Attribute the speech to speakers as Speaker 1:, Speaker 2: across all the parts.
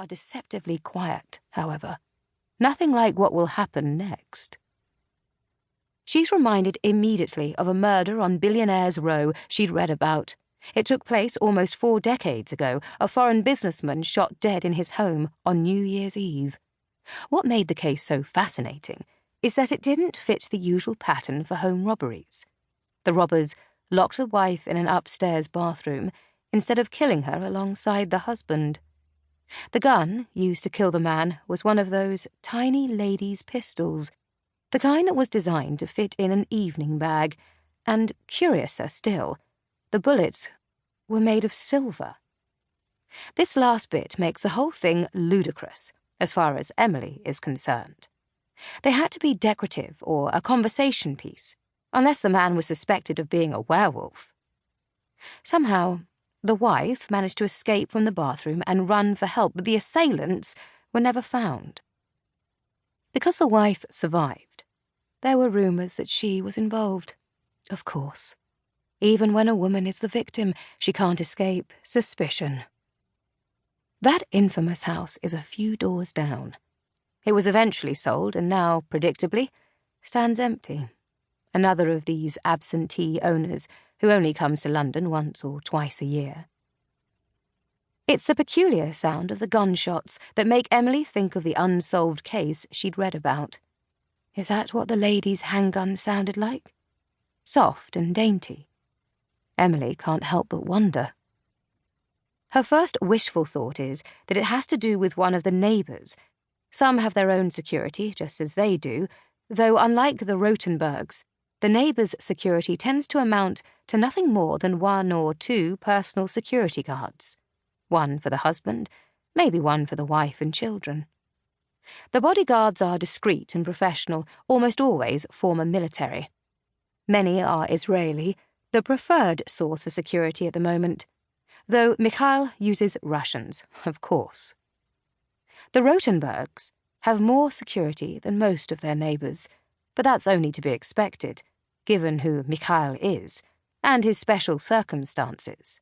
Speaker 1: are deceptively quiet, however. Nothing like what will happen next. She's reminded immediately of a murder on Billionaires' Row she'd read about. It took place almost 4 decades ago, a foreign businessman shot dead in his home on New Year's Eve. What made the case so fascinating is that it didn't fit the usual pattern for home robberies. The robbers locked the wife in an upstairs bathroom instead of killing her alongside the husband. The gun used to kill the man was one of those tiny ladies' pistols, the kind that was designed to fit in an evening bag, and, curiouser still, the bullets were made of silver. This last bit makes the whole thing ludicrous, as far as Emily is concerned. They had to be decorative or a conversation piece, unless the man was suspected of being a werewolf. Somehow, the wife managed to escape from the bathroom and run for help, but the assailants were never found. Because the wife survived, there were rumours that she was involved. Of course. Even when a woman is the victim, she can't escape suspicion. That infamous house is a few doors down. It was eventually sold and now, predictably, stands empty. Another of these absentee owners who only comes to London once or twice a year. It's the peculiar sound of the gunshots that make Emily think of the unsolved case she'd read about. Is that what the lady's handgun sounded like? Soft and dainty. Emily can't help but wonder. Her first wishful thought is that it has to do with one of the neighbours. Some have their own security, just as they do, though unlike the Rotenbergs, the neighbours' security tends to amount to nothing more than 1 or 2 personal security guards. One for the husband, maybe one for the wife and children. The bodyguards are discreet and professional, almost always former military. Many are Israeli, the preferred source for security at the moment, though Mikhail uses Russians, of course. The Rotenbergs have more security than most of their neighbours, but that's only to be expected, given who Mikhail is, and his special circumstances.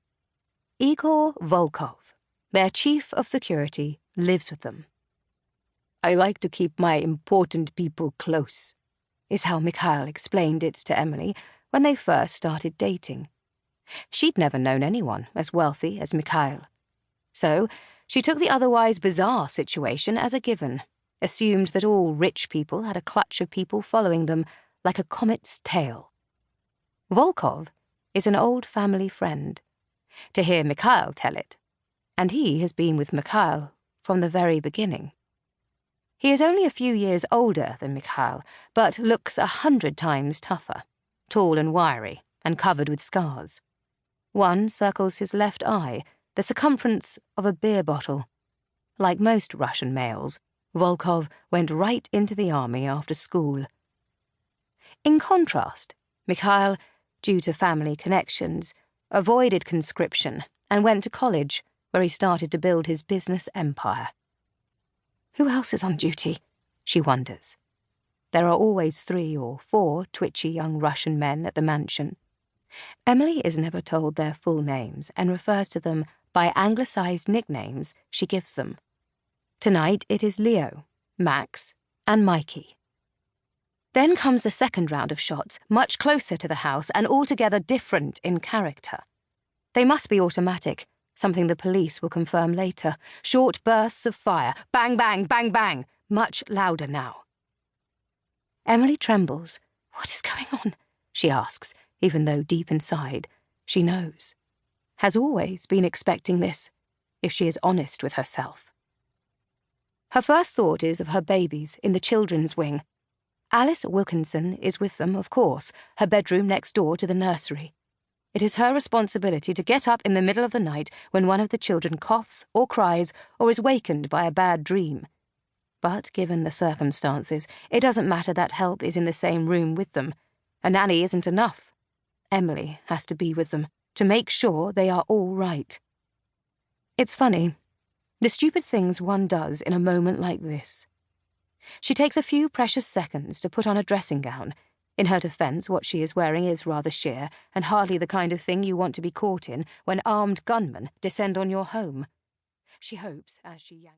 Speaker 1: Igor Volkov, their chief of security, lives with them. "I like to keep my important people close," is how Mikhail explained it to Emily when they first started dating. She'd never known anyone as wealthy as Mikhail. So she took the otherwise bizarre situation as a given, assumed that all rich people had a clutch of people following them like a comet's tail. Volkov is an old family friend, to hear Mikhail tell it, and he has been with Mikhail from the very beginning. He is only a few years older than Mikhail, but looks 100 times tougher, tall and wiry, and covered with scars. One circles his left eye, the circumference of a beer bottle. Like most Russian males, Volkov went right into the army after school. In contrast, Mikhail, due to family connections, avoided conscription and went to college, where he started to build his business empire. Who else is on duty? She wonders. There are always 3 or 4 twitchy young Russian men at the mansion. Emily is never told their full names and refers to them by anglicised nicknames she gives them. Tonight it is Leo, Max, and Mikey. Then comes the second round of shots, much closer to the house and altogether different in character. They must be automatic, something the police will confirm later. Short bursts of fire, bang, bang, bang, bang, much louder now. Emily trembles. What is going on? She asks, even though deep inside, she knows. Has always been expecting this, if she is honest with herself. Her first thought is of her babies in the children's wing. Alice Wilkinson is with them, of course, her bedroom next door to the nursery. It is her responsibility to get up in the middle of the night when one of the children coughs or cries or is wakened by a bad dream. But given the circumstances, it doesn't matter that help is in the same room with them. A nanny isn't enough. Emily has to be with them to make sure they are all right. It's funny, the stupid things one does in a moment like this. She takes a few precious seconds to put on a dressing gown. In her defence, what she is wearing is rather sheer and hardly the kind of thing you want to be caught in when armed gunmen descend on your home. She hopes, as she yanks